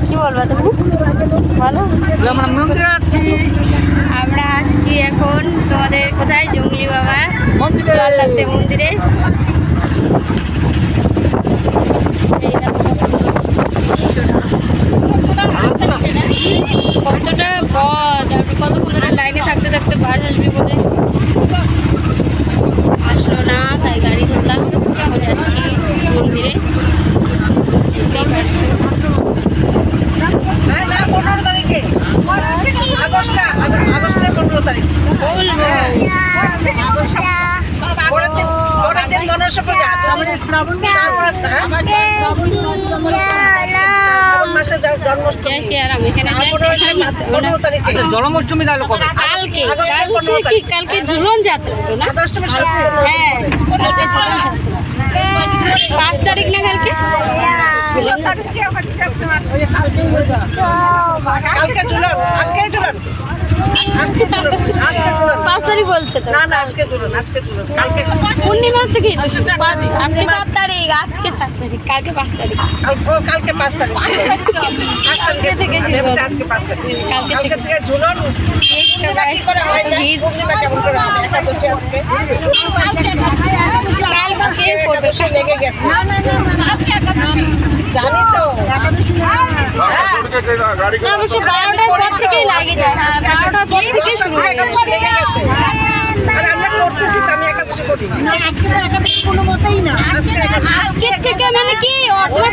কি বলবা তুমি বলো? আমরা আসছি এখন তোমাদের কোথায়, জঙ্গলি বাবা জল লাগতে মন্দিরে। কতটা পথ, কতক্ষণ ধরে লাইনে থাকতে থাকতে বাস আসবে বলে আসলো না, তাই গাড়ি ধরলাম, যাচ্ছি মন্দিরে। দেখতেই পারছো জন্মাষ্টমী কালকে ঝুলন যাত্রা তো না? হ্যাঁ, 5 তারিখ না কালকে? 5 তারিখ বলছে তো? পূর্ণিমা থেকে আজকে 7 তারিখ, আজকে 7 তারিখ, কালকে 5 তারিখ। কালকে থেকে ঝুলন। লেগে গেছে জানি তো, অবশ্য 12টার পর থেকেই লাগে যায়। হ্যাঁ, 12টার পর থেকে শুরু হয়ে গেছে। আজকের থেকে মানে কি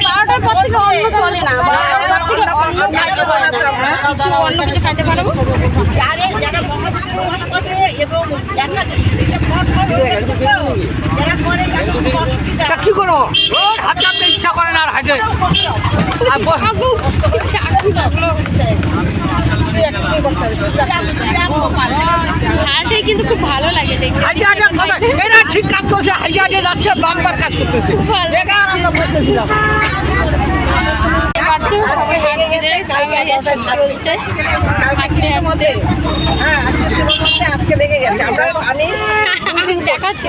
12টার পর থেকে অন্য চলে না, 12টার থেকে অন্য খাইতে পারে না, কিছু অন্য কিছু খাইতে পারবো। কি করো, হাঁটতে ইচ্ছা করে না, আর হাঁটে হাটে কিন্তু খুব ভালো লাগে দেখতে। ঠিক কাজ করছে, হাইটে হাইটে যাচ্ছে, বাম্পার কাজ করতেছে। আজকে লেগে গেছে, আমি দেখাচ্ছি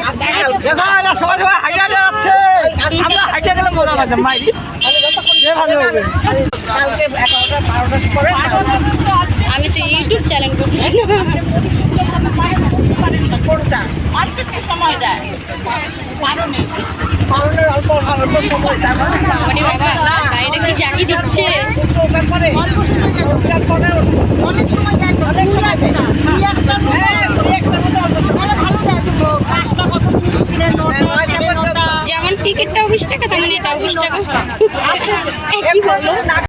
সবাই হাইটে যাচ্ছে, আমরা হাইটে গেলে মজা লাগে মাই ভালো হবে। কালকে 11টা 12টার পরে আমি তো ইউটিউব চ্যানেল করছি। কোনটা সময় দেয়? অল্প সময় দেয়। বাবা গাড়িটা কি জাকি দিচ্ছে? অনেক সময় দেয়, অনেক সময় দেয়। যেমন টিকিটটাও 20 টাকা, তেমন এটাও 20 টাকা। কি বলো?